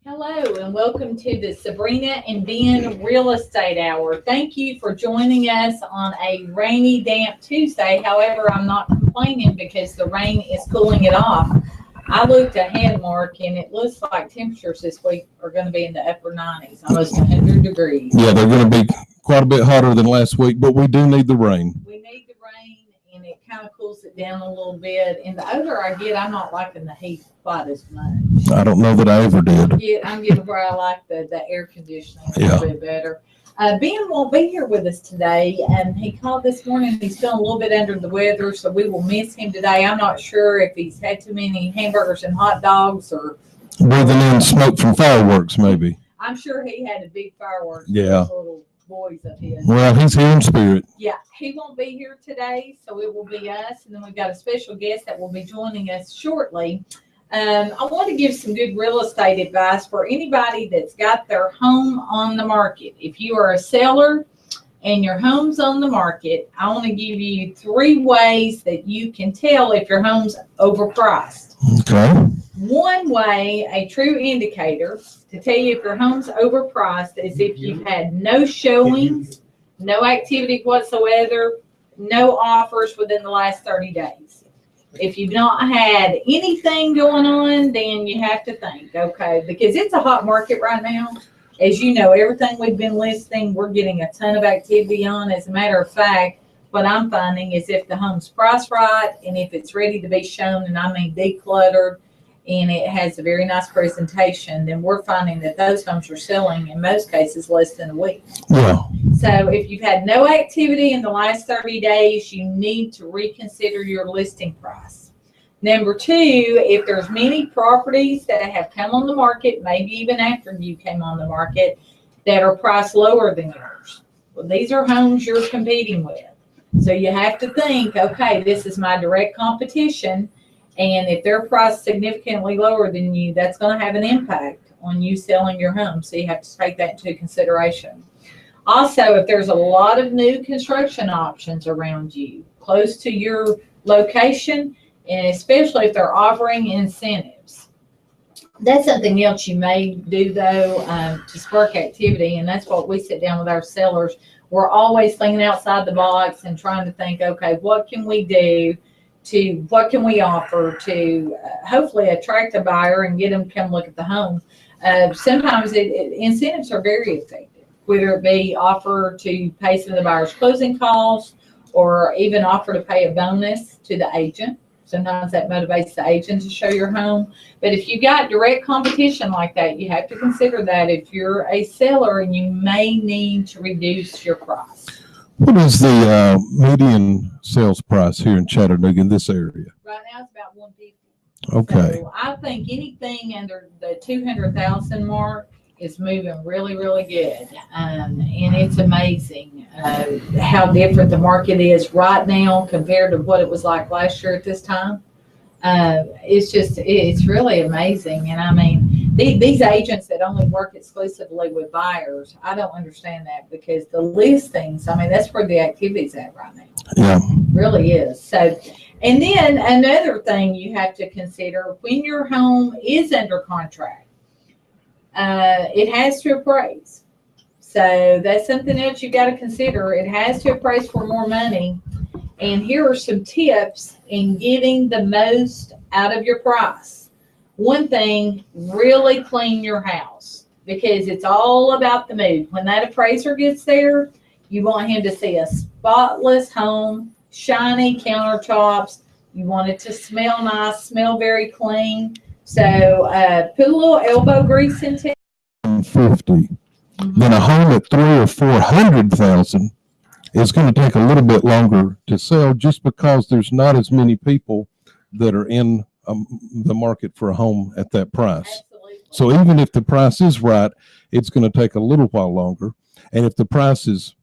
Hello and welcome to the Sabrena and Ben Real Estate Hour. Thank you for joining us on a rainy, damp Tuesday. However, I'm not complaining because the rain is cooling it off. I looked ahead, Mark, and it looks like temperatures this week are going to be in the upper 90s, almost 100 degrees. Yeah, they're going to be quite a bit hotter than last week, but we do need the rain. We need the rain, and it kind of cools it down a little bit. And the older I get, I'm not liking the heat quite as much. I don't know that I ever did. I'm getting where I like the air conditioning a little bit better. Ben won't be here with us today, and he called this morning. He's feeling a little bit under the weather, so we will miss him today. I'm not sure if he's had too many hamburgers and hot dogs or breathing in smoke from fireworks, maybe. I'm sure he had a big fireworks. Yeah. For those little boys of his. Well, he's here in spirit. Yeah, he won't be here today, so it will be us, and then we've got a special guest that will be joining us shortly. I want to give some good real estate advice for anybody that's got their home on the market. If you are a seller and your home's on the market, I want to give you 3 ways that you can tell if your home's overpriced. Okay. One way, a true indicator to tell you if your home's overpriced is if you've had no showings, no activity whatsoever, no offers within the last 30 days. If you've not had anything going on, then you have to think, okay, because it's a hot market right now. As you know, everything we've been listing, we're getting a ton of activity on. As a matter of fact, what I'm finding is if the home's priced right and if it's ready to be shown, and I mean decluttered, and it has a very nice presentation, then we're finding that those homes are selling in most cases less than a week. Yeah. So if you've had no activity in the last 30 days, you need to reconsider your listing price. Number 2, if there's many properties that have come on the market, maybe even after you came on the market, that are priced lower than yours. Well, these are homes you're competing with. So you have to think, okay, this is my direct competition. And if they're priced significantly lower than you, that's going to have an impact on you selling your home. So you have to take that into consideration. Also, if there's a lot of new construction options around you, close to your location, and especially if they're offering incentives. That's something else you may do, though, to spark activity, and that's what we sit down with our sellers. We're always thinking outside the box and trying to think, okay, what can we do? What can we offer to hopefully attract a buyer and get them to come look at the home. Sometimes incentives are very effective, whether it be offer to pay some of the buyer's closing costs or even offer to pay a bonus to the agent. Sometimes that motivates the agent to show your home. But if you got direct competition like that, you have to consider that if you're a seller and you may need to reduce your price. What is the median sales price here in Chattanooga in this area? Right now it's about $150. Okay. So I think anything under the 200,000 mark is moving really, really good. And it's amazing how different the market is right now compared to what it was like last year at this time. It's really amazing. And I mean, these agents that only work exclusively with buyers, I don't understand that because the listings, I mean, that's where the activity's at right now. Yeah. It really is. So, and then another thing you have to consider when your home is under contract, it has to appraise. So that's something else you got to consider. It has to appraise for more money. And here are some tips in getting the most out of your price. One thing, really clean your house because it's all about the mood. When that appraiser gets there, you want him to see a spotless home, shiny countertops. You want it to smell nice, smell very clean. So put a little elbow grease into it. 50. Then a home at 300,000 or 400,000 is going to take a little bit longer to sell just because there's not as many people that are in the market for a home at that price. Absolutely. So even if the price is right, it's going to take a little while longer. And if the price is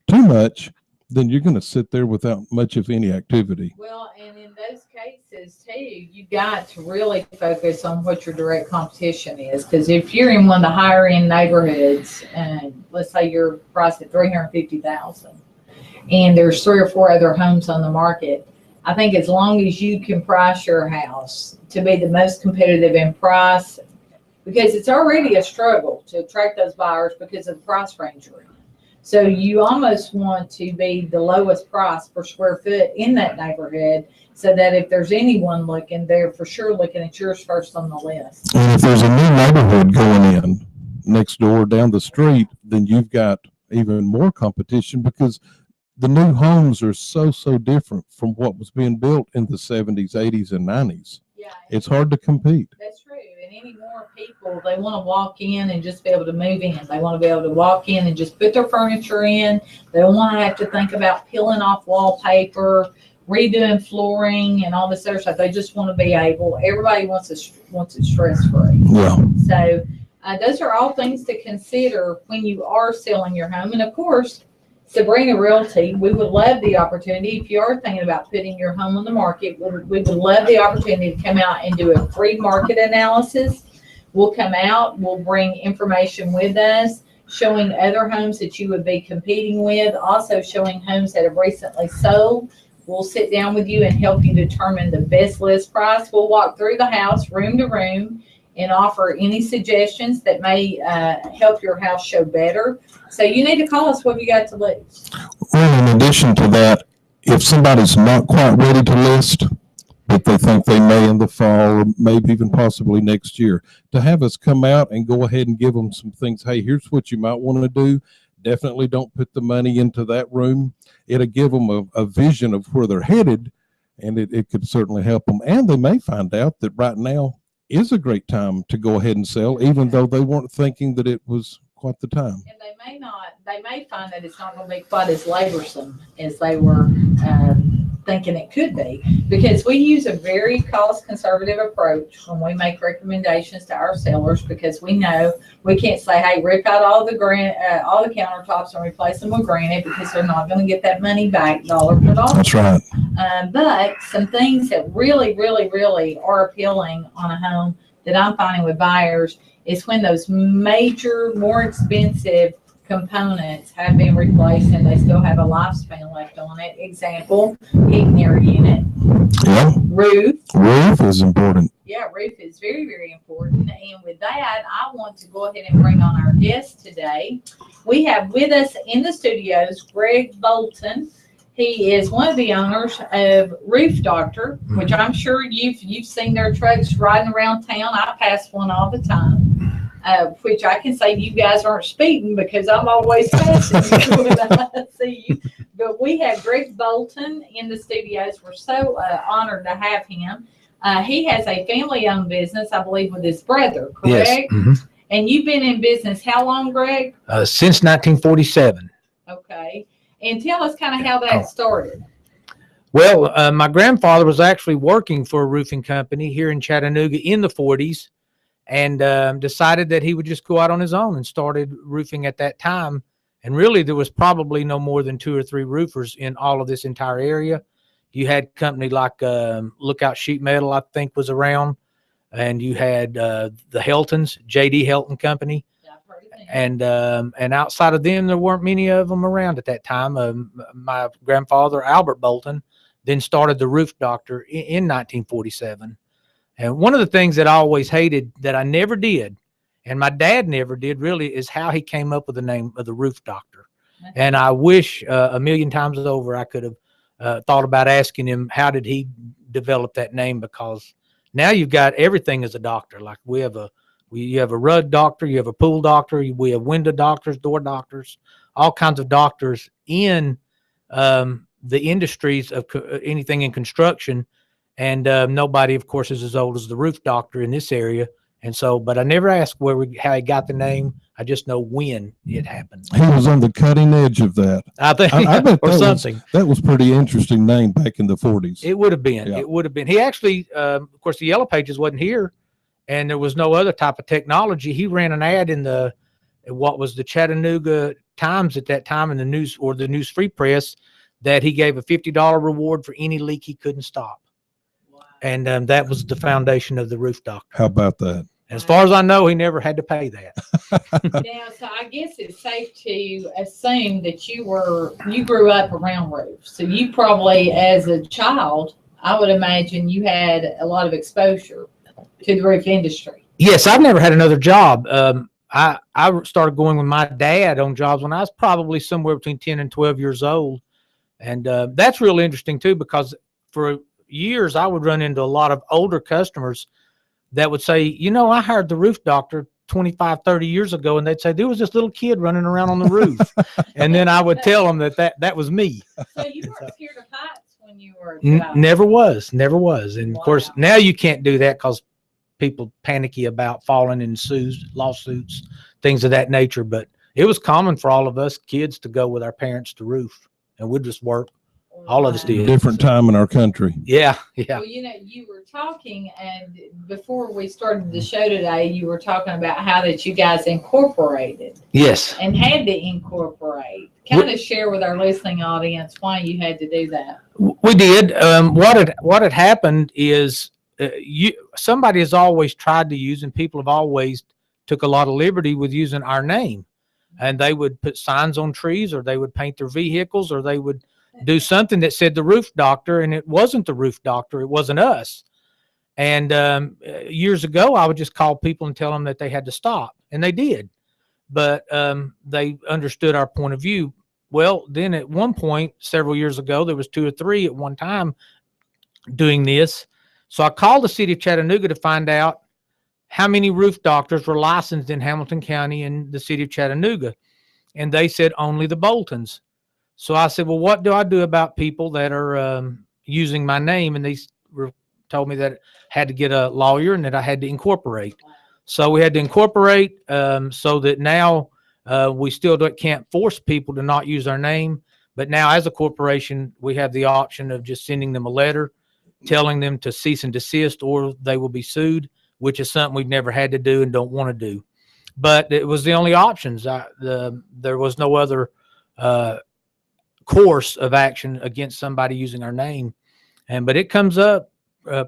too much, then you're going to sit there without much of any activity. Well, and in those cases too, you got to really focus on what your direct competition is. Because if you're in one of the higher end neighborhoods, and let's say you're priced at $350,000, and there's 3 or 4 other homes on the market, I think as long as you can price your house to be the most competitive in price, because it's already a struggle to attract those buyers because of the price range you're in. So you almost want to be the lowest price per square foot in that neighborhood, so that if there's anyone looking, they're for sure looking at yours first on the list. And if there's a new neighborhood going in next door down the street, then you've got even more competition, because the new homes are so different from what was being built in the 70s, 80s, and 90s. Yeah, It's hard to compete. that's true. And any more people, they want to walk in and just be able to move in. They want to be able to walk in and just put their furniture in. They don't want to have to think about peeling off wallpaper, redoing flooring, and all this other stuff. They just want to be able. Everybody wants it stress-free. Yeah. So those are all things to consider when you are selling your home. And of course, Sabrena Realty, we would love the opportunity, if you are thinking about putting your home on the market, we would love the opportunity to come out and do a free market analysis. We'll come out, we'll bring information with us, showing other homes that you would be competing with, also showing homes that have recently sold. We'll sit down with you and help you determine the best list price. We'll walk through the house room to room and offer any suggestions that may help your house show better. So you need to call us. What have you got to lose? Well, in addition to that, if somebody's not quite ready to list, but they think they may in the fall, or maybe even possibly next year, to have us come out and go ahead and give them some things. Hey, here's what you might want to do. Definitely don't put the money into that room. It'll give them a vision of where they're headed, and it could certainly help them. And they may find out that right now is a great time to go ahead and sell, even though they weren't thinking that it was quite the time. And they may find that it's not going to be quite as laborsome as they were thinking it could be, because we use a very cost conservative approach when we make recommendations to our sellers, because we know we can't say, hey, rip out all the countertops and replace them with granite, because they're not going to get that money back dollar for dollar. That's right. But some things that really are appealing on a home that I'm finding with buyers is when those major, more expensive components have been replaced and they still have a lifespan left on it. Example, heating air unit. Yeah. Roof. Roof is important. Yeah, roof is very important. And with that, I want to go ahead and bring on our guest today. We have with us in the studios Greg Bolton. He is one of the owners of Roof Doctor, which I'm sure you've seen their trucks riding around town. I pass one all the time, which I can say you guys aren't speeding, because I'm always passing you when I see you. But we have Greg Bolton in the studios. We're so honored to have him. He has a family-owned business, I believe, with his brother, correct? Yes. Mm-hmm. And you've been in business how long, Greg? Since 1947. Okay. And tell us kind of how that started. Well, my grandfather was actually working for a roofing company here in Chattanooga in the 40s, and decided that he would just go out on his own, and started roofing at that time. And really, there was probably no more than 2 or 3 roofers in all of this entire area. You had company like Lookout Sheet Metal, I think, was around, and you had the Heltons, J.D. Helton Company. And outside of them, there weren't many of them around at that time. My grandfather, Albert Bolton, then started the Roof Doctor in 1947. And one of the things that I always hated, that I never did, and my dad never did really, is how he came up with the name of the Roof Doctor. And I wish a million times over I could have thought about asking him, how did he develop that name? Because now you've got everything as a doctor. Like you have a rug doctor, you have a pool doctor, we have window doctors, door doctors, all kinds of doctors in the industries of anything in construction. And nobody, of course, is as old as the Roof Doctor in this area. And so, but I never asked how he got the name. I just know when it happened. He was on the cutting edge of that. I think, I bet or something. That was pretty interesting name back in the 40s. It would have been. Yeah. It would have been. He actually, of course, the Yellow Pages wasn't here, and there was no other type of technology. He ran an ad in what was the Chattanooga Times at that time, in the news, or the News Free Press, that he gave a $50 reward for any leak he couldn't stop. Wow. And that was the foundation of the Roof Doctor. How about that? As far as I know, he never had to pay that. Now, so I guess it's safe to assume that you grew up around roofs. So you probably, as a child, I would imagine you had a lot of exposure to the roof industry. Yes, I've never had another job. I started going with my dad on jobs when I was probably somewhere between 10 and 12 years old. And that's real interesting too, because for years I would run into a lot of older customers that would say, you know, I hired the roof doctor 25, 30 years ago. And they'd say, there was this little kid running around on the roof. And then I would tell them that was me. So you weren't scared of heights when you were a child? Never was. And Wow. of course, now you can't do that because people panicky about falling in lawsuits, things of that nature. But it was common for all of us kids to go with our parents to roof, and we'd just work. All of us did. Different time in our country. Yeah. Well, you know, you were talking, and before we started the show today, you were talking about how that you guys incorporated. Yes. And had to incorporate. Kind of share with our listening audience why you had to do that. We did. What had happened is somebody has always tried to use, and people have always took a lot of liberty with using our name, and they would put signs on trees, or they would paint their vehicles, or they would do something that said the roof doctor, and it wasn't the roof doctor. It wasn't us. And years ago, I would just call people and tell them that they had to stop, and they did. But they understood our point of view. Well, then at one point, several years ago, there was 2 or 3 at one time doing this. So I called the city of Chattanooga to find out how many roof doctors were licensed in Hamilton County and the city of Chattanooga. And they said only the Boltons. So I said, well, what do I do about people that are using my name? And they told me that I had to get a lawyer and that I had to incorporate. So we had to incorporate so that now we still can't force people to not use our name. But now as a corporation, we have the option of just sending them a letter telling them to cease and desist, or they will be sued, which is something we've never had to do and don't want to do. But it was the only options. There was no other course of action against somebody using our name. But it comes up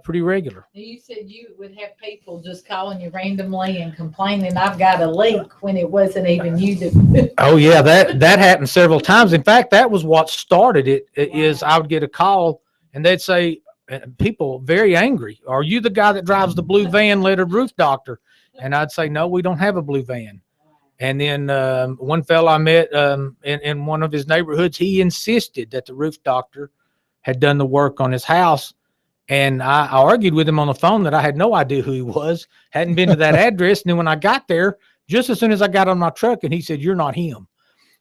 pretty regular. You said you would have people just calling you randomly and complaining, I've got a leak, when it wasn't even you that. Oh yeah, that happened several times. In fact, that was what started it. Wow. Is I would get a call and they'd say, people very angry, are you the guy that drives the blue van lettered roof doctor? And I'd say, no, we don't have a blue van. And then one fellow I met in one of his neighborhoods, he insisted that the roof doctor had done the work on his house. And I argued with him on the phone that I had no idea who he was, hadn't been to that address. And then when I got there, just as soon as I got on my truck, and he said, you're not him.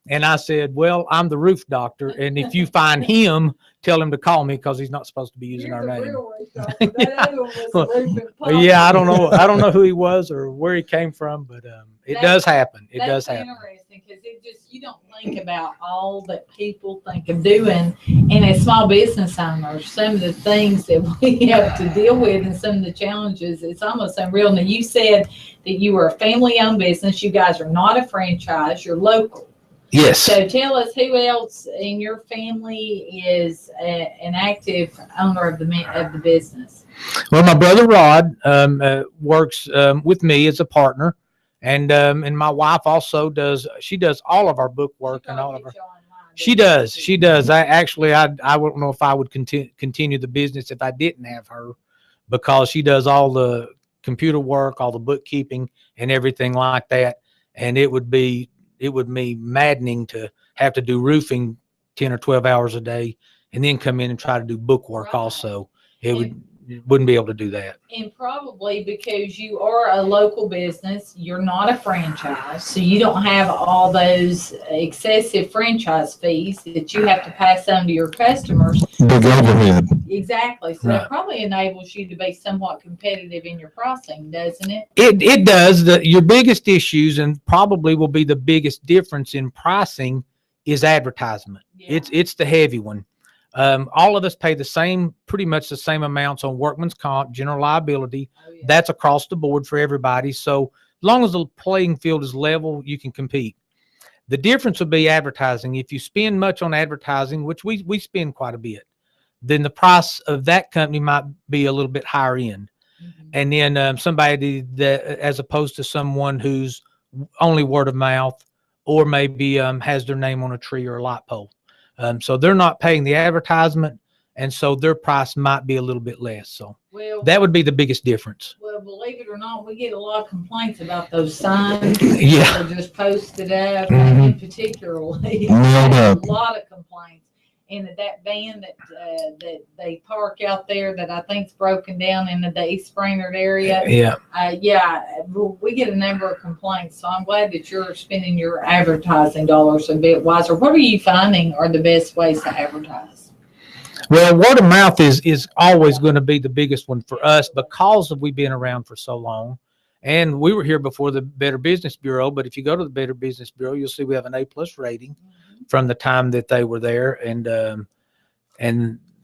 And I said, well, I'm the roof doctor. And if you find him, tell him to call me, because he's not supposed to be using our name. Yeah, I don't know. I don't know who he was or where he came from, but it does happen. It does happen. Interesting, because you don't think about all that people think of doing. And as small business owners, some of the things that we have to deal with and some of the challenges, it's almost unreal. Now, you said that you are a family-owned business. You guys are not a franchise. You're local. Yes. So tell us who else in your family is an active owner of the business. Well, my brother Rod works with me as a partner, and my wife also does. She does all of our book work and all of our. She does. I wouldn't know if I would continue the business if I didn't have her, because she does all the computer work, all the bookkeeping, and everything like that. And it would be maddening to have to do roofing 10 or 12 hours a day and then come in and try to do book work. Right. Also, wouldn't be able to do that. And probably because you are a local business, you're not a franchise, so you don't have all those excessive franchise fees that you have to pass on to your customers. Big overhead. Exactly. So That probably enables you to be somewhat competitive in your pricing, doesn't it? It does. Your biggest issues, and probably will be the biggest difference in pricing, is advertisement. Yeah. It's the heavy one. All of us pay pretty much the same amounts on workman's comp, general liability. Oh, yeah. That's across the board for everybody. So as long as the playing field is level, you can compete. The difference would be advertising. If you spend much on advertising, which we spend quite a bit, then the price of that company might be a little bit higher end. Mm-hmm. And then somebody that, as opposed to someone who's only word of mouth, or maybe has their name on a tree or a light pole. So they're not paying the advertisement, and so their price might be a little bit less. So that would be the biggest difference. Well, Well, believe it or not, we get a lot of complaints about those signs Yeah. that are just posted up, Mhm. and particularly Nailed a up. lot of complaints. And that van that they park out there that I think's broken down in the East Brainerd area. Yeah. We get a number of complaints, so I'm glad that you're spending your advertising dollars a bit wiser. What are you finding are the best ways to advertise? Well, word of mouth is always going to be the biggest one for us because we've been around for so long. And we were here before the Better Business Bureau, but if you go to the Better Business Bureau, you'll see we have an A+ rating from the time that they were there. And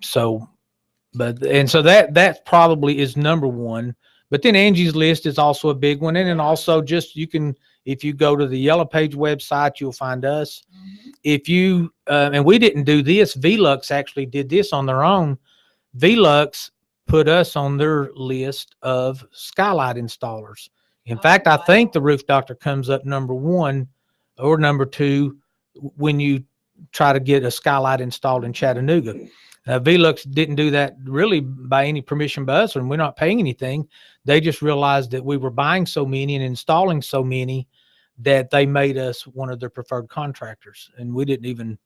so that probably is number one. But then Angie's List is also a big one. And then also just if you go to the Yellow Page website, you'll find us. If you, and we didn't do this, Velux actually did this on their own. Velux put us on their list of skylight installers. In fact, I think the Roof Doctor comes up number 1 or number 2 when you try to get a skylight installed in Chattanooga. Velux didn't do that really by any permission by us, and we're not paying anything. They just realized that we were buying so many and installing so many that they made us one of their preferred contractors, and we didn't even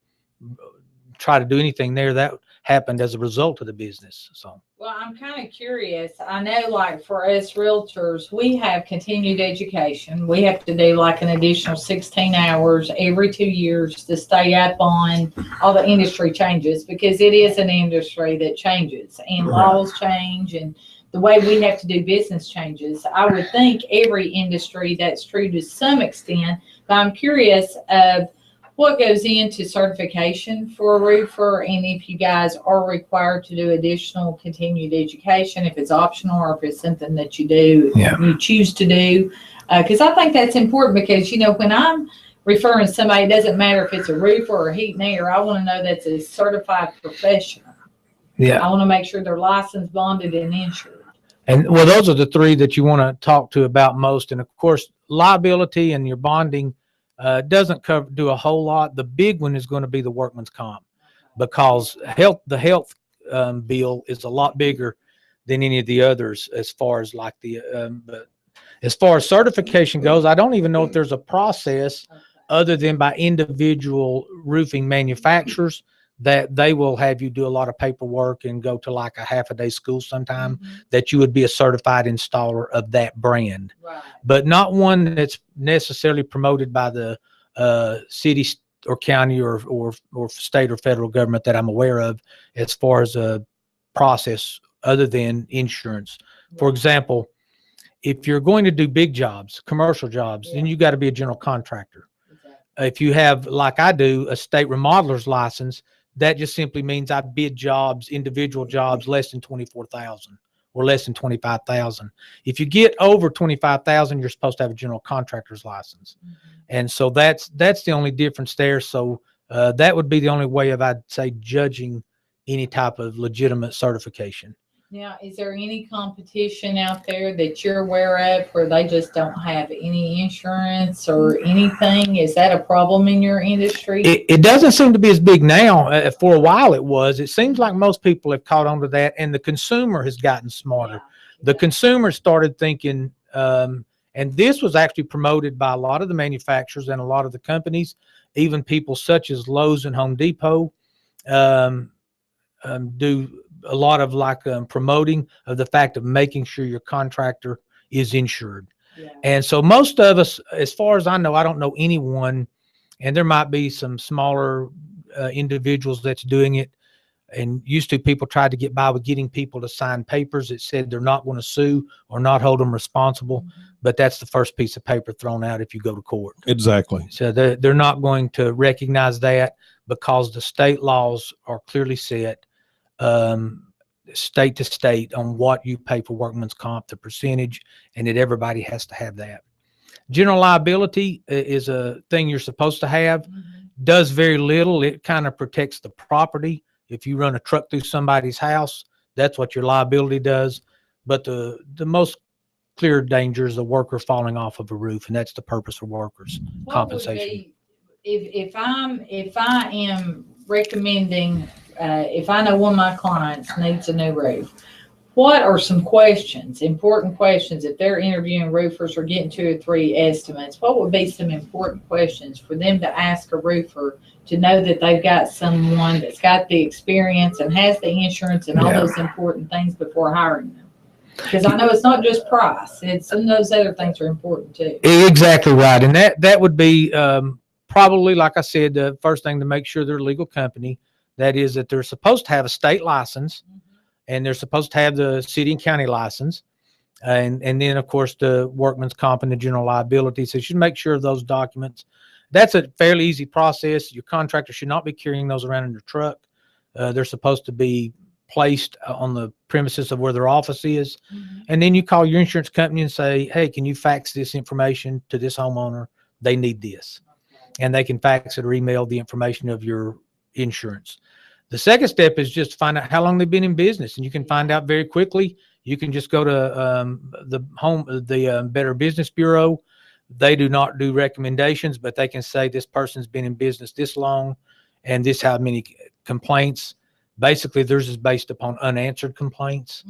try to do anything there. That happened as a result of the business. So, well, I'm kind of curious. I know, like for us realtors, we have continued education. We have to do like an additional 16 hours every 2 years to stay up on all the industry changes, because it is an industry that changes and laws change and the way we have to do business changes. I would think every industry that's true to some extent, but I'm curious of what goes into certification for a roofer, and if you guys are required to do additional continued education, if it's optional or if it's something that you do, you choose to do. Because I think that's important, because, you know, when I'm referring somebody, it doesn't matter if it's a roofer or heat and air, I want to know that's a certified professional. yeah. I want to make sure they're licensed, bonded, and insured. And well, those are the 3 that you want to talk to about most. And of course, liability and your bonding doesn't do a whole lot. The big one is going to be the workman's comp, because the health bill is a lot bigger than any of the others as far as like but as far as certification goes, I don't even know if there's a process other than by individual roofing manufacturers that they will have you do a lot of paperwork and go to like a half-a-day school sometime that you would be a certified installer of that brand, but not one that's necessarily promoted by the city or county or state or federal government that I'm aware of as far as a process other than insurance. For example, if you're going to do big jobs, commercial jobs, then you got to be a general contractor. If you have, like I do, a state remodeler's license, that just simply means I bid jobs, individual jobs, less than 24,000 or less than 25,000. If you get over 25,000, you're supposed to have a general contractor's license. And so that's the only difference there. So that would be the only way of, I'd say, judging any type of legitimate certification. Now, is there any competition out there that you're aware of where they just don't have any insurance or anything? Is that a problem in your industry? It doesn't seem to be as big now. For a while it was. It seems like most people have caught on to that, and the consumer has gotten smarter. The consumer started thinking, and this was actually promoted by a lot of the manufacturers and a lot of the companies, even people such as Lowe's and Home Depot do a lot of like promoting of the fact of making sure your contractor is insured. And so most of us, as far as I know, I don't know anyone, and there might be some smaller individuals that's doing it. And used to, people tried to get by with getting people to sign papers that said they're not going to sue or not hold them responsible. But that's the first piece of paper thrown out if you go to court. Exactly. So they're not going to recognize that, because the state laws are clearly set state to state on what you pay for workman's comp, the percentage, and that everybody has to have that. General liability is a thing you're supposed to have. Does very little. It kind of protects the property. If you run a truck through somebody's house, that's what your liability does. But the most clear danger is a worker falling off of a roof, and that's the purpose of workers' compensation. If I am recommending, if I know one of my clients needs a new roof, What are some questions, important questions, if they're interviewing roofers or getting 2 or 3 estimates, what would be some important questions for them to ask a roofer to know that they've got someone that's got the experience and has the insurance and all Yeah. those important things before hiring them? Because I know it's not just price, it's some of those other things are important too. Exactly right. And that would be probably, like I said, the first thing to make sure they're a legal company. That is that they're supposed to have a state license, and they're supposed to have the city and county license. And then, of course, the workman's comp and the general liability. So you should make sure of those documents. That's a fairly easy process. Your contractor should not be carrying those around in your truck. They're supposed to be placed on the premises of where their office is. And then you call your insurance company and say, hey, can you fax this information to this homeowner? They need this. And they can fax it or email the information of your insurance. The second step is just to find out how long they've been in business. And you can find out very quickly. You can just go to the Better Business Bureau. They do not do recommendations, but they can say this person's been in business this long and this how many complaints. Basically, theirs is based upon unanswered complaints.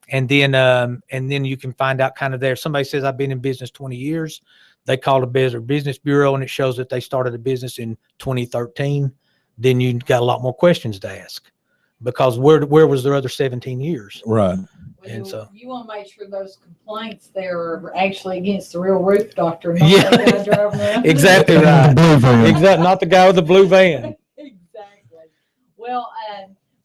And then you can find out kind of there. Somebody says, I've been in business 20 years. They call the Better Business Bureau, and it shows that they started a business in 2013. Then you got a lot more questions to ask, because where was their other 17 years? Right. And so you want to make sure those complaints there are actually against the real roof doctor, not Yeah. that guy driving around. Exactly right. Exactly, not the guy with the blue van. Exactly. Well,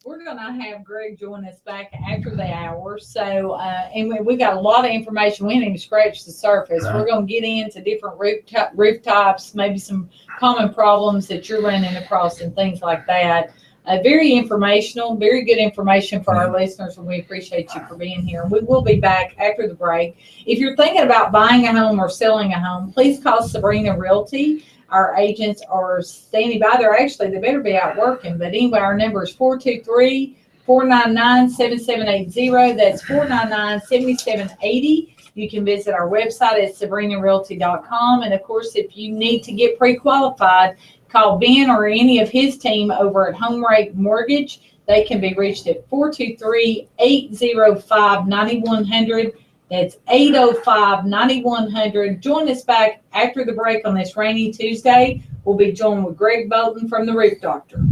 we're going to have Greg join us back after the hour. So, and we got a lot of information. We haven't even scratched the surface. Right. We're going to get into different roof types, maybe some common problems that you're running across and things like that. Very informational, very good information for our listeners, and we appreciate you for being here. We will be back after the break. If you're thinking about buying a home or selling a home, please call Sabrena Realty. Our agents are standing by. They better be out working. But anyway, our number is 423-499-7780. That's 499-7780. You can visit our website at SabrenaRealty.com. And of course, if you need to get pre-qualified, call Ben or any of his team over at Home Rate Mortgage. They can be reached at 423-805-9100. That's 805-9100. Join us back after the break on this rainy Tuesday. We'll be joined with Greg Bolton from the Roof Doctor.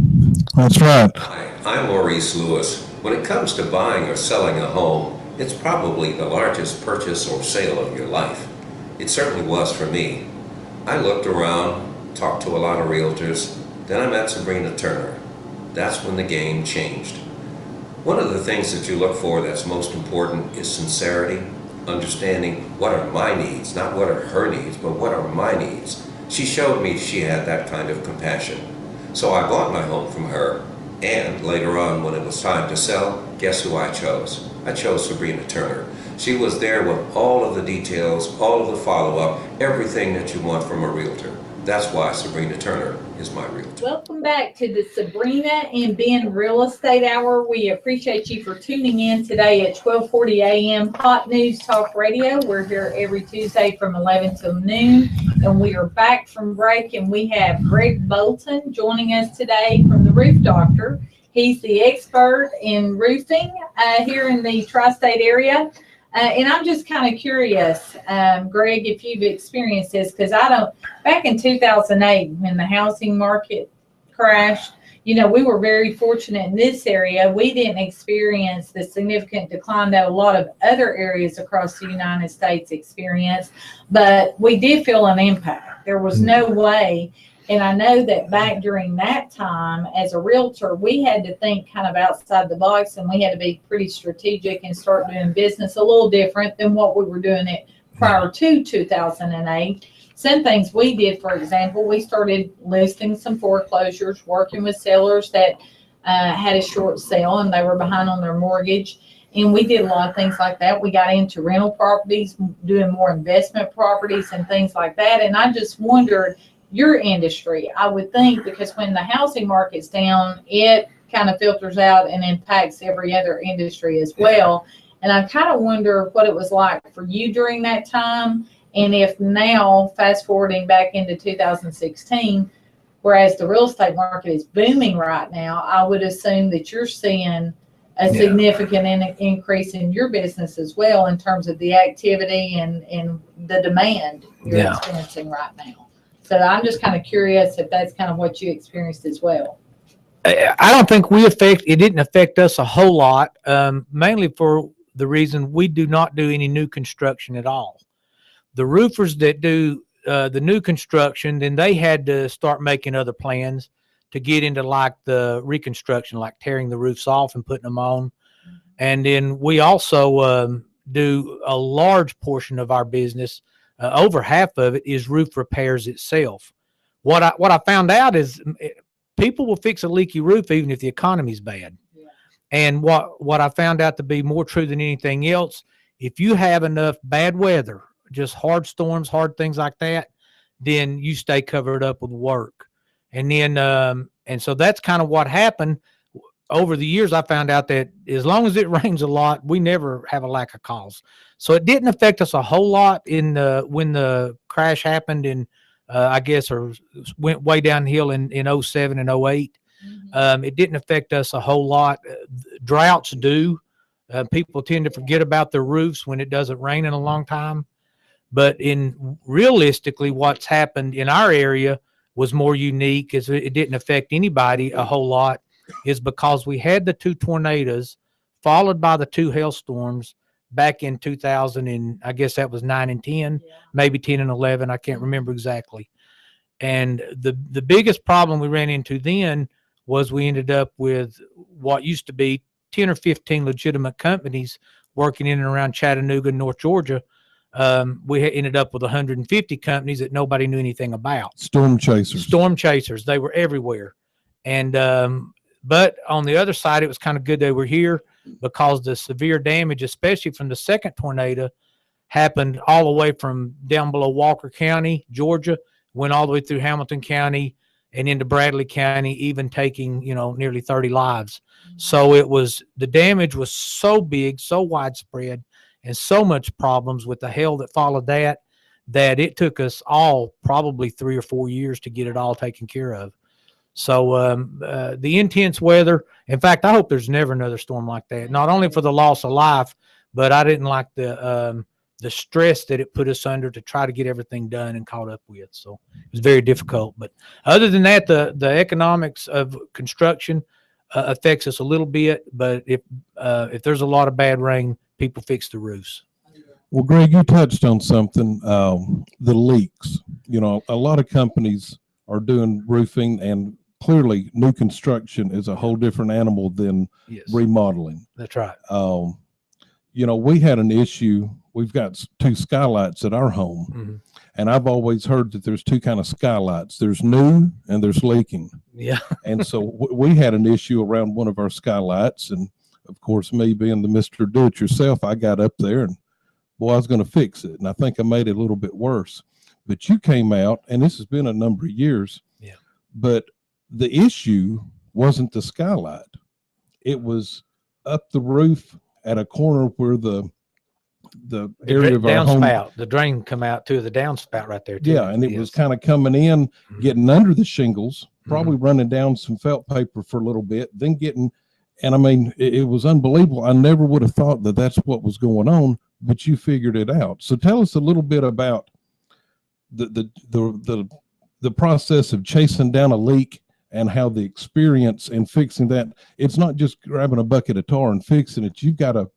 That's right. Hi, I'm Maurice Lewis. When it comes to buying or selling a home, it's probably the largest purchase or sale of your life. It certainly was for me. I looked around, talked to a lot of realtors, then I met Sabrena Turner. That's when the game changed. One of the things that you look for that's most important is sincerity, understanding what are my needs, not what are her needs, but what are my needs. She showed me she had that kind of compassion. So I bought my home from her, and later on when it was time to sell, guess who I chose? I chose Sabrena Turner. She was there with all of the details, all of the follow-up, everything that you want from a realtor. That's why Sabrena Turner is my realtor. Welcome back to the Sabrena and Ben Real Estate Hour. We appreciate you for tuning in today at 12:40 a.m. Hot News Talk Radio. We're here every Tuesday from 11 till noon, and we are back from break, and we have Greg Bolton joining us today from the Roof Doctor. He's the expert in roofing here in the tri-state area. And I'm just kind of curious, Greg, if you've experienced this, because back in 2008, when the housing market crashed, we were very fortunate in this area. We didn't experience the significant decline that a lot of other areas across the United States experienced, but we did feel an impact. There was no way. And I know that back during that time, as a realtor, we had to think kind of outside the box, and we had to be pretty strategic and start doing business a little different than what we were doing it prior to 2008. Some things we did, for example, we started listing some foreclosures, working with sellers that had a short sale and they were behind on their mortgage. And we did a lot of things like that. We got into rental properties, doing more investment properties and things like that. And I just wondered, your industry, I would think, because when the housing market's down, it kind of filters out and impacts every other industry as well. And I kind of wonder what it was like for you during that time. And if now, fast forwarding back into 2016, whereas the real estate market is booming right now, I would assume that you're seeing a significant increase in your business as well in terms of the activity and the demand you're experiencing right now. So I'm just kind of curious if that's kind of what you experienced as well. I don't think it didn't affect us a whole lot, mainly for the reason we do not do any new construction at all. The roofers that do the new construction, then they had to start making other plans to get into like the reconstruction, like tearing the roofs off and putting them on. And then we also do a large portion of our business. Over half of it is roof repairs itself. What I found out is people will fix a leaky roof even if the economy's bad. Yeah. And what I found out to be more true than anything else, if you have enough bad weather, just hard storms, hard things like that, then you stay covered up with work. And then and so that's kind of what happened. Over the years, I found out that as long as it rains a lot, we never have a lack of calls. So it didn't affect us a whole lot when the crash happened in, I guess, or went way downhill in 07 and 08. It didn't affect us a whole lot. Droughts do. People tend to forget about their roofs when it doesn't rain in a long time. But realistically, what's happened in our area was more unique, as it didn't affect anybody a whole lot, is because we had the 2 tornadoes followed by the 2 hailstorms back in 2000, and I guess that was 9 and 10, maybe 10 and 11. I can't remember exactly. And the biggest problem we ran into then was we ended up with what used to be 10 or 15 legitimate companies working in and around Chattanooga, North Georgia. We ended up with 150 companies that nobody knew anything about. Storm chasers. They were everywhere. And but on the other side, it was kind of good they were here, because the severe damage, especially from the second tornado, happened all the way from down below Walker County, Georgia, went all the way through Hamilton County and into Bradley County, even taking, nearly 30 lives. So the damage was so big, so widespread, and so much problems with the hail that followed that it took us all probably 3 or 4 years to get it all taken care of. So the intense weather, in fact, I hope there's never another storm like that, not only for the loss of life, but I didn't like the stress that it put us under to try to get everything done and caught up with. So it was very difficult. But other than that, the economics of construction affects us a little bit. But if there's a lot of bad rain, people fix the roofs. Well, Greg, you touched on something, the leaks. A lot of companies are doing roofing, and clearly new construction is a whole different animal than remodeling. That's right. We had an issue. We've got 2 skylights at our home, and I've always heard that there's 2 kind of skylights. There's new and there's leaking. Yeah. And so we had an issue around one of our skylights, and of course, me being the Mr. Do-It-Yourself, I got up there and, boy, I was going to fix it. And I think I made it a little bit worse. But you came out, and this has been a number of years. Yeah. But the issue wasn't the skylight. It was up the roof at a corner where the area of our home. Downspout, the drain come out to the downspout right there too. Yeah, and it was kind of coming in, getting under the shingles, probably running down some felt paper for a little bit, then getting. And I mean, it was unbelievable. I never would have thought that that's what was going on, but you figured it out. So tell us a little bit about the process of chasing down a leak and how the experience in fixing that. It's not just grabbing a bucket of tar and fixing it. You've got to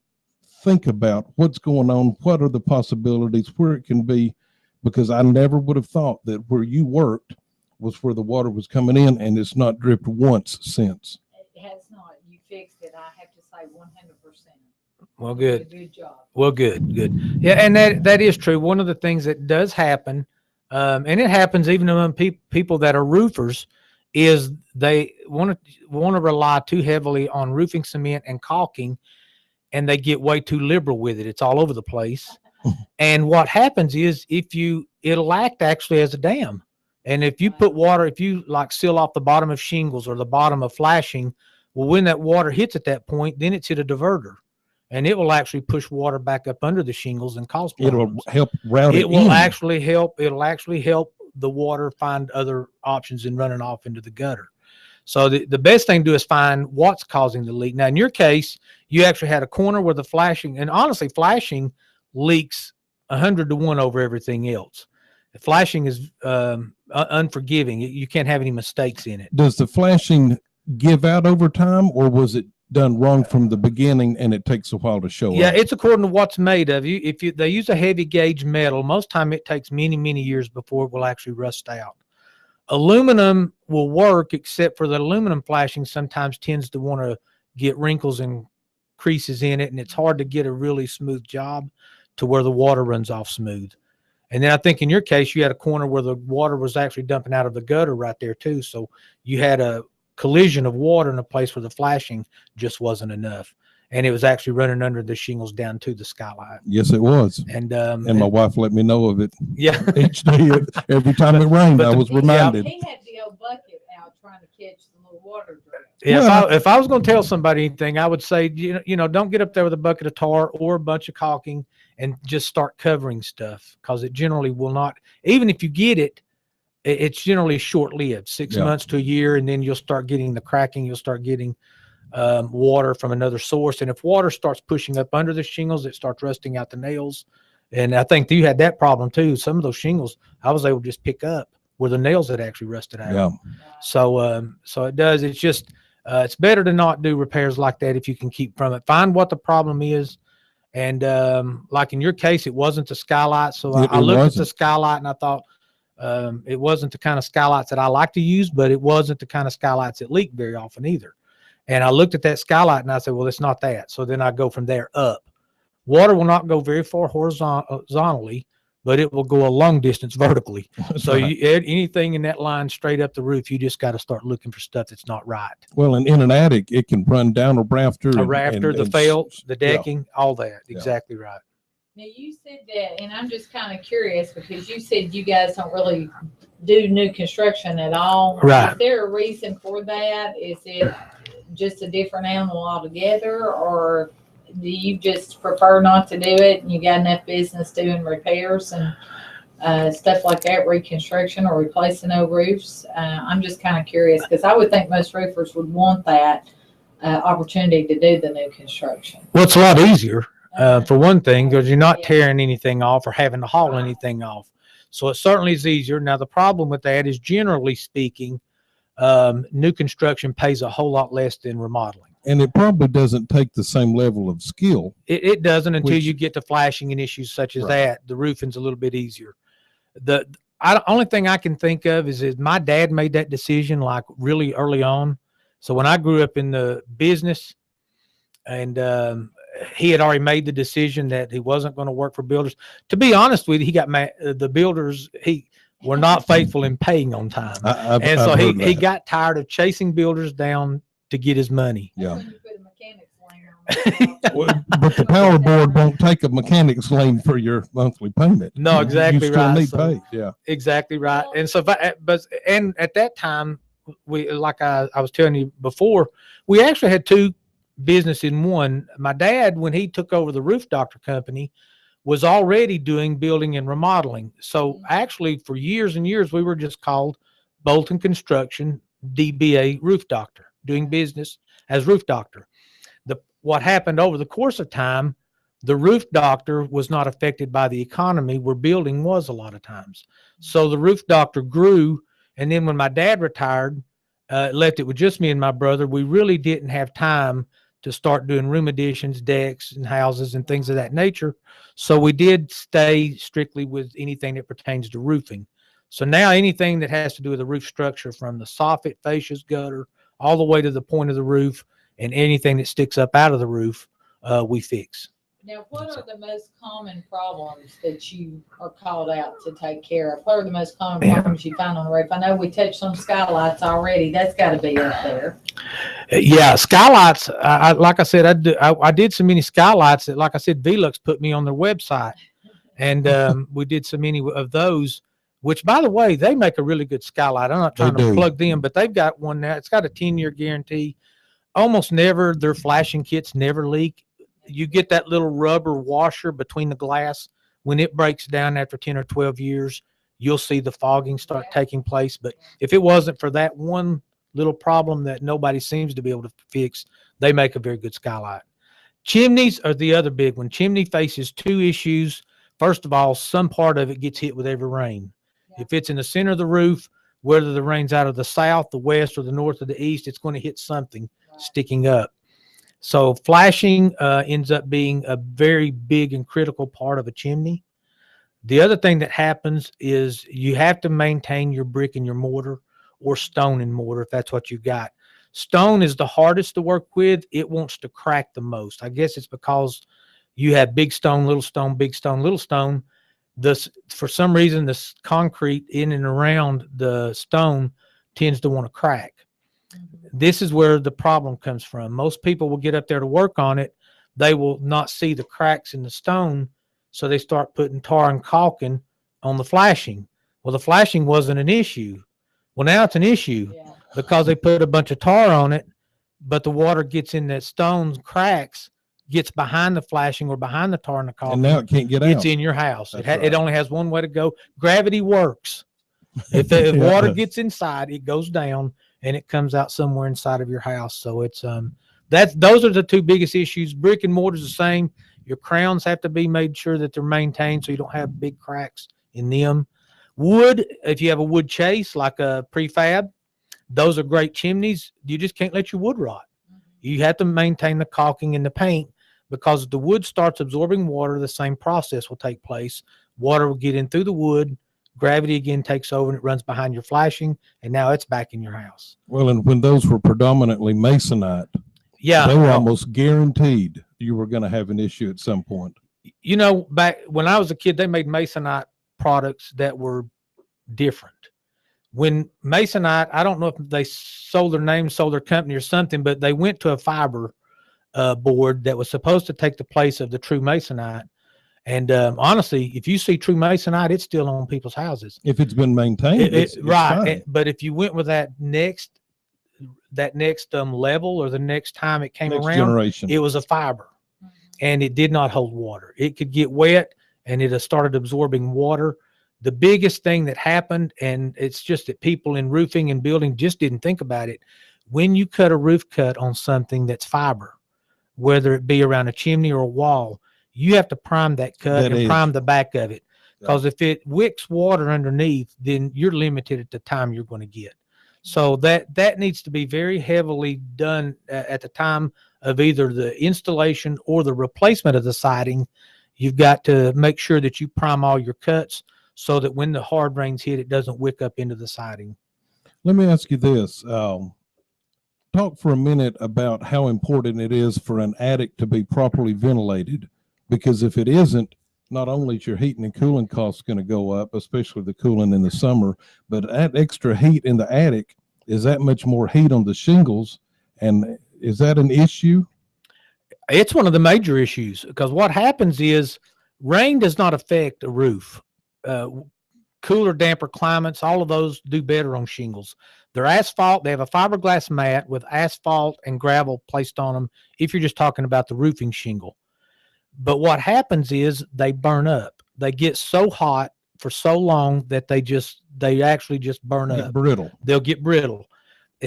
think about what's going on, what are the possibilities, where it can be, because I never would have thought that where you worked was where the water was coming in, and it's not dripped once since. It has not. Fixed it, I have to say 100%. Well, good. Good job. Well, good. Yeah, and that is true. One of the things that does happen, and it happens even among people that are roofers, is they want to rely too heavily on roofing cement and caulking, and they get way too liberal with it. It's all over the place. And what happens is it'll act actually as a dam. And if you put water, if you like seal off the bottom of shingles or the bottom of flashing, well, when that water hits at that point, then it's hit a diverter, and it will actually push water back up under the shingles and cause problems. It'll help route it. It will actually help. It'll actually help the water find other options in running off into the gutter. So the best thing to do is find what's causing the leak. Now, in your case, you actually had a corner where the flashing, and honestly, flashing leaks 100 to 1 over everything else. Flashing is unforgiving. You can't have any mistakes in it. Does the flashing give out over time, or was it done wrong from the beginning and it takes a while to show Yeah, up? it's according to what's made of. They use a heavy gauge metal, most time it takes many, many years before it will actually rust out. Aluminum will work, except for the aluminum flashing sometimes tends to want to get wrinkles and creases in it, and it's hard to get a really smooth job to where the water runs off smooth. And then I think in your case, you had a corner where the water was actually dumping out of the gutter right there too. So you had a collision of water in a place where the flashing just wasn't enough. And it was actually running under the shingles down to the skylight. Yes, it was. And my wife let me know of it. Yeah. Each day, every time it rained, I was reminded. He had the old bucket out trying to catch the little water drip. Yeah, Well, if I was going to tell somebody anything, I would say, don't get up there with a bucket of tar or a bunch of caulking and just start covering stuff, because it generally will not, even if you get it, it's generally short-lived, 6 months to a year, and then you'll start getting the cracking, you'll start getting water from another source. And if water starts pushing up under the shingles, it starts rusting out the nails. And I think you had that problem too. Some of those shingles I was able to just pick up where the nails had actually rusted out. Yeah. So it does. It's just, it's better to not do repairs like that if you can keep from it. Find what the problem is. And like in your case, it wasn't the skylight. So I looked at the skylight and I thought it wasn't the kind of skylights that I like to use, but it wasn't the kind of skylights that leak very often either. And I looked at that skylight and I said, well, it's not that. So then I go from there up. Water will not go very far horizontally, but it will go a long distance vertically. So you add anything in that line straight up the roof, you just got to start looking for stuff that's not right. Well, and in an attic, it can run down a rafter. The felt, the decking, all that. Yeah. Exactly right. Now you said that, and I'm just kind of curious because you said you guys don't really do new construction at all. Right. Is there a reason for that? Is it just a different animal altogether, or do you just prefer not to do it and you got enough business doing repairs and stuff like that, reconstruction or replacing old roofs? I'm just kind of curious because I would think most roofers would want that opportunity to do the new construction. Well, it's a lot easier for one thing, because you're not tearing anything off or having to haul anything off. So it certainly is easier. Now, the problem with that is, generally speaking, new construction pays a whole lot less than remodeling. And it probably doesn't take the same level of skill. It doesn't until you get to flashing and issues such as that. The roofing's a little bit easier. The only thing I can think of is my dad made that decision like really early on. So when I grew up in the business, and he had already made the decision that he wasn't going to work for builders. To be honest with you, he got mad. The builders, were not faithful in paying on time. And so he got tired of chasing builders down to get his money. Yeah. But the power board won't take a mechanic's lien for your monthly payment. No, exactly you still right. Need paid. Yeah, exactly right. And so, and at that time, we, like I was telling you before, we actually had two business in one. My dad, when he took over the roof doctor company, was already doing building and remodeling. So actually, for years and years, we were just called Bolton Construction DBA Roof Doctor, doing business as roof doctor. What happened over the course of time, the roof doctor was not affected by the economy where building was a lot of times. So the roof doctor grew. And then when my dad retired, left it with just me and my brother, we really didn't have time to start doing room additions, decks and houses and things of that nature. So we did stay strictly with anything that pertains to roofing. So now anything that has to do with the roof structure, from the soffit, fascias, gutter, all the way to the point of the roof, and anything that sticks up out of the roof, we fix. Now, what are the most common problems that you are called out to take care of? What are the most common problems you find on the roof? I know we touched on skylights already. That's got to be up there. Yeah, skylights. Like I said, I did so many skylights that, like I said, Velux put me on their website, and we did so many of those. Which, by the way, they make a really good skylight. I'm not trying to plug them, but they've got one now. It's got a 10-year guarantee. Almost never, their flashing kits never leak. You get that little rubber washer between the glass. When it breaks down after 10 or 12 years, you'll see the fogging start taking place. But if it wasn't for that one little problem that nobody seems to be able to fix, they make a very good skylight. Chimneys are the other big one. Chimney faces two issues. First of all, some part of it gets hit with every rain. Yeah. If it's in the center of the roof, whether the rain's out of the south, the west, or the north or the east, it's going to hit something sticking up. So flashing ends up being a very big and critical part of a chimney. The other thing that happens is you have to maintain your brick and your mortar, or stone and mortar if that's what you've got. Stone is the hardest to work with. It wants to crack the most. I guess it's because you have big stone, little stone, big stone, little stone. For some reason, this concrete in and around the stone tends to want to crack. This is where the problem comes from. Most people will get up there to work on it. They will not see the cracks in the stone, so they start putting tar and caulking on the flashing. Well, the flashing wasn't an issue. Well, now it's an issue because they put a bunch of tar on it, but the water gets in that stone, cracks, gets behind the flashing or behind the tar and the caulking. And now it can't get out. It's in your house. Right. It only has one way to go. Gravity works. If the water gets inside, it goes down and it comes out somewhere inside of your house. So it's those are the two biggest issues. Brick and mortar is the same. Your crowns have to be made sure that they're maintained so you don't have big cracks in them. Wood, if you have a wood chase like a prefab, those are great chimneys. You just can't let your wood rot. You have to maintain the caulking and the paint, because if the wood starts absorbing water, the same process will take place. Water will get in through the wood, gravity again takes over, and it runs behind your flashing, and now it's back in your house. Well, and when those were predominantly masonite, they were almost guaranteed you were going to have an issue at some point. You know, back when I was a kid, they made masonite products that were different. When masonite, I don't know if they sold their name, sold their company or something, but they went to a fiber board that was supposed to take the place of the true masonite. And honestly, if you see true masonite, it's still on people's houses. If it's been maintained, it's right. But if you went with that next level, or the next time it came around, generation, it was a fiber, and it did not hold water. It could get wet, and it started absorbing water. The biggest thing that happened, and it's just that people in roofing and building just didn't think about it, when you cut a roof cut on something that's fiber, whether it be around a chimney or a wall, you have to prime that cut and prime the back of it. Because if it wicks water underneath, then you're limited at the time you're going to get. So that needs to be very heavily done at the time of either the installation or the replacement of the siding. You've got to make sure that you prime all your cuts so that when the hard rains hit, it doesn't wick up into the siding. Let me ask you this. Talk for a minute about how important it is for an attic to be properly ventilated, because if it isn't, not only is your heating and cooling costs going to go up, especially the cooling in the summer, but that extra heat in the attic is that much more heat on the shingles. And is that an issue? It's one of the major issues, because what happens is rain does not affect a roof. Cooler, damper climates, all of those do better on shingles. They're asphalt. They have a fiberglass mat with asphalt and gravel placed on them, if you're just talking about the roofing shingle. But what happens is they burn up. They get so hot for so long that they actually just burn up. Brittle. They'll get brittle.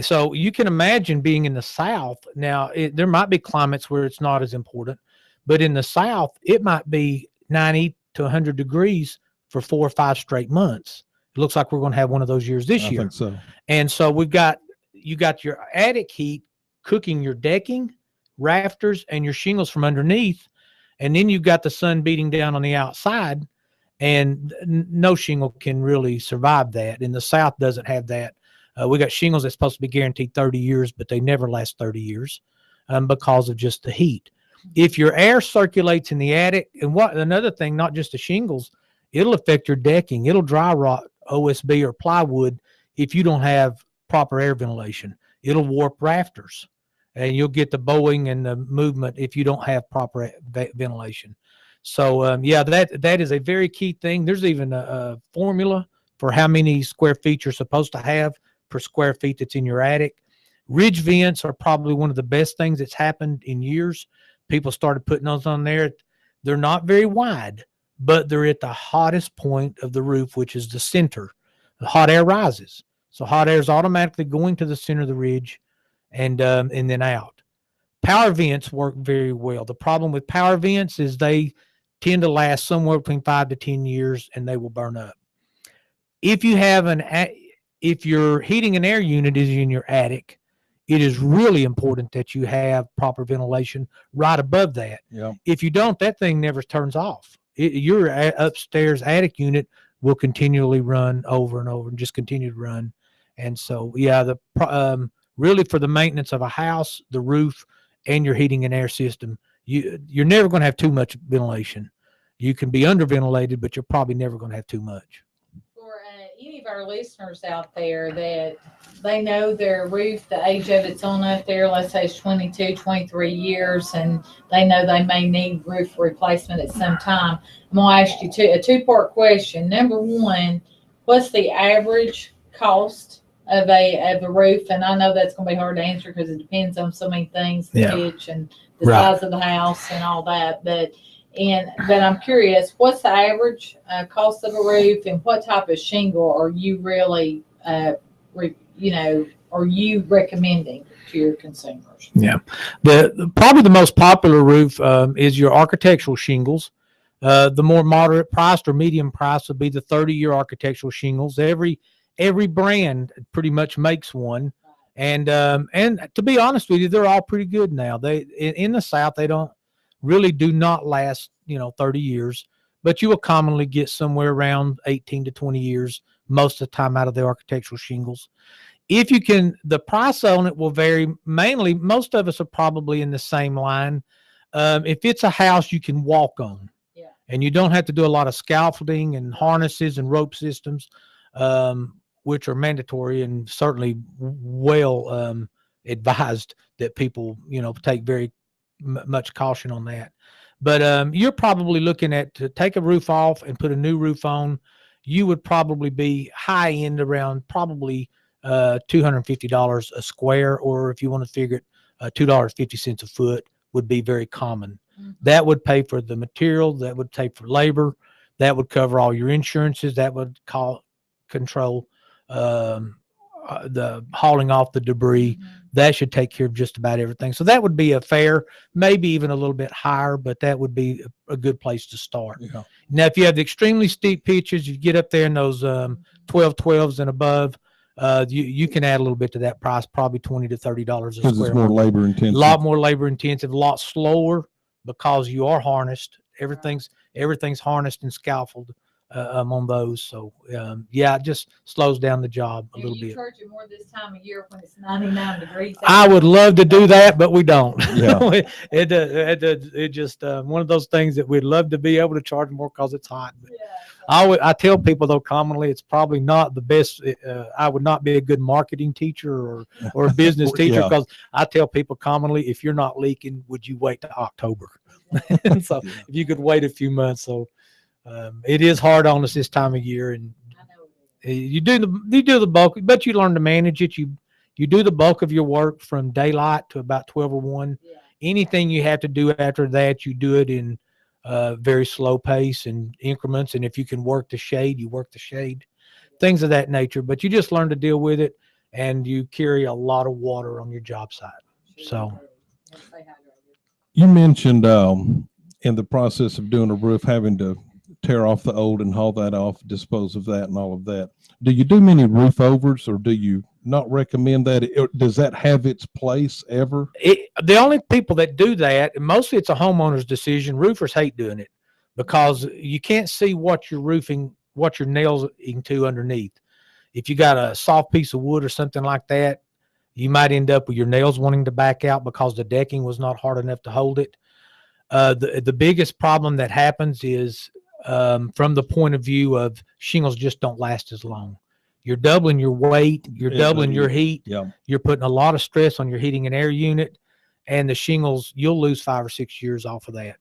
So you can imagine being in the South. Now, there might be climates where it's not as important, but in the South, it might be 90 to 100 degrees for 4 or 5 straight months. It looks like we're going to have one of those years this year. I think so. And so you got your attic heat cooking your decking, rafters, and your shingles from underneath. And then you've got the sun beating down on the outside, and no shingle can really survive that. And the South doesn't have that. We got shingles that's supposed to be guaranteed 30 years, but they never last 30 years because of just the heat. If your air circulates in the attic, and another thing, not just the shingles, it'll affect your decking. It'll dry rot OSB or plywood if you don't have proper air ventilation. It'll warp rafters, and you'll get the bowing and the movement if you don't have proper ventilation. So yeah, that is a very key thing. There's even a formula for how many square feet you're supposed to have per square feet that's in your attic. Ridge vents are probably one of the best things that's happened in years. People started putting those on there. They're not very wide, but they're at the hottest point of the roof, which is the center. The hot air rises. So hot air is automatically going to the center of the ridge and then out. Power vents work very well. The problem with power vents is they tend to last somewhere between 5 to 10 years and they will burn up. If you have if your heating and air unit is in your attic, it is really important that you have proper ventilation right above that. Yeah. If you don't, that thing never turns off. Your upstairs attic unit will continually run over and over and just continue to run. And so, yeah, really for the maintenance of a house, the roof, and your heating and air system, you're never going to have too much ventilation. You can be underventilated, but you're probably never going to have too much. For any of our listeners out there that they know their roof, the age of it's on up there, let's say it's 22, 23 years, and they know they may need roof replacement at some time, I'm going to ask you a two-part question. Number one, what's the average cost of a roof? And I know that's going to be hard to answer because it depends on so many things, the pitch and the size of the house and all that. But I'm curious, what's the average cost of a roof, and what type of shingle are you really, are you recommending to your consumers? Yeah, probably the most popular roof is your architectural shingles. The more moderate priced or medium priced would be the 30-year architectural shingles. Every brand pretty much makes one, and to be honest with you, they're all pretty good now. In the South, they do not last 30 years, but you will commonly get somewhere around 18 to 20 years most of the time out of the architectural shingles. If you can, the price on it will vary. Mainly, most of us are probably in the same line. If it's a house you can walk on, and you don't have to do a lot of scaffolding and harnesses and rope systems, which are mandatory and certainly well advised that people take very much caution on that. But you're probably looking at, to take a roof off and put a new roof on, you would probably be high end around probably $250 a square, or if you want to figure it, $2.50 a foot would be very common. That would pay for the material, that would pay for labor, that would cover all your insurances, that would control the hauling off the debris. That should take care of just about everything. So that would be a fair, maybe even a little bit higher, but that would be a good place to start. Yeah. Now, if you have the extremely steep pitches, you get up there in those 12/12s and above, you can add a little bit to that price, probably $20 to $30 a square. Because it's more labor intensive. A lot more labor intensive, a lot slower because you are harnessed. Everything's harnessed and scaffolded on those. So it just slows down the job a little bit. You charge it more this time of year when it's 99 degrees. I would love to do that, but we don't. Yeah. it just one of those things that we'd love to be able to charge more because it's hot. But I tell people, though, commonly it's probably not the best. I would not be a good marketing teacher or a business teacher, because I tell people commonly, if you're not leaking, would you wait to October? So if you could wait a few months. So it is hard on us this time of year, and you do the bulk, but you learn to manage it. You do the bulk of your work from daylight to about 12 or 1. Anything you have to do after that, you do it in very slow pace and increments. And if you can work the shade, you work the shade, things of that nature. But you just learn to deal with it, and you carry a lot of water on your job site. So you mentioned in the process of doing a roof, having to tear off the old and haul that off, dispose of that and all of that. Do you do many roof overs, or do you not recommend that? Does that have its place ever? The only people that do that, and mostly it's a homeowner's decision. Roofers hate doing it because you can't see what you're nailing into underneath. If you got a soft piece of wood or something like that, you might end up with your nails wanting to back out because the decking was not hard enough to hold it. The biggest problem that happens is from the point of view of shingles just don't last as long. You're doubling your weight, you're doubling your heat, you're putting a lot of stress on your heating and air unit, and the shingles, you'll lose 5 or 6 years off of that.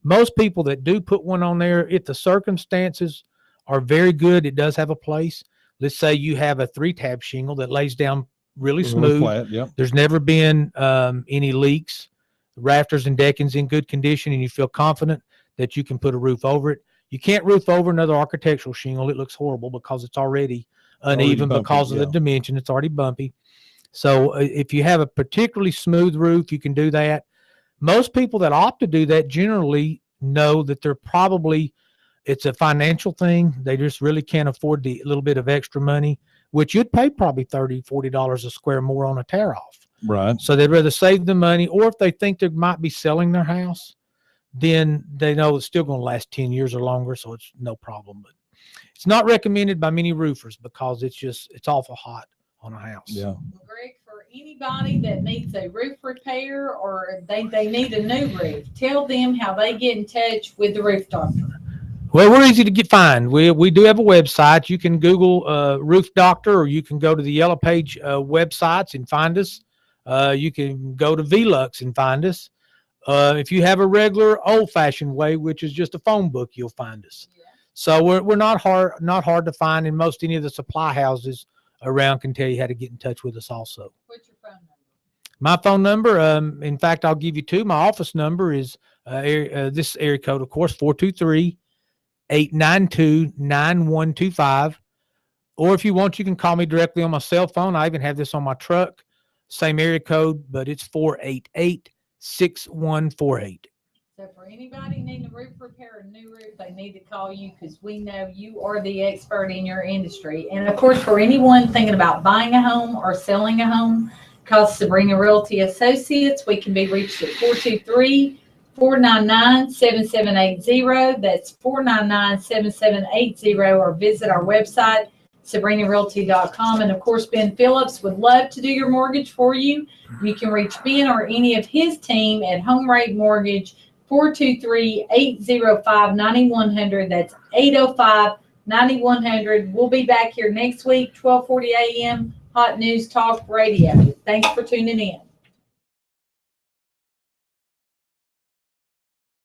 Most people that do put one on there, if the circumstances are very good, it does have a place. Let's say you have a 3-tab shingle that lays down really smooth. Flat, There's never been any leaks, rafters and decking's in good condition, and you feel confident that you can put a roof over it. You can't roof over another architectural shingle. It looks horrible because it's already uneven bumpy, because of the yeah. dimension. It's already bumpy. So if you have a particularly smooth roof, you can do that. Most people that opt to do that generally know that they're probably, it's a financial thing. They just really can't afford the little bit of extra money, which you'd pay probably $30, $40 a square more on a tear off. Right. So they'd rather save the money, or if they think they might be selling their house, then they know it's still going to last 10 years or longer. So it's no problem, but it's not recommended by many roofers because it's awful hot on a house. Yeah. Greg, for anybody that needs a roof repair or they need a new roof, tell them how they get in touch with the roof doctor. Well, we're easy to find. We do have a website. You can Google Roof Doctor, or you can go to the Yellow Page websites and find us. You can go to Velux and find us. If you have a regular old-fashioned way, which is just a phone book, you'll find us. Yeah. So we're not hard to find, and most any of the supply houses around can tell you how to get in touch with us also. What's your phone number? My phone number, in fact, I'll give you two. My office number is this area code, of course, 423-892-9125. Or if you want, you can call me directly on my cell phone. I even have this on my truck. Same area code, but it's 488-6148. So for anybody needing a roof repair or a new roof, they need to call you because we know you are the expert in your industry. And of course, for anyone thinking about buying a home or selling a home, call Sabrena Realty Associates. We can be reached at 423-499-7780. That's 499-7780, or visit our website, SabrenaRealty.com. And of course, Ben Phillips would love to do your mortgage for you. You can reach Ben or any of his team at Home Rate Mortgage, 423-805-9100. That's 805-9100. We'll be back here next week, 12:40 a.m. Hot News Talk Radio. Thanks for tuning in.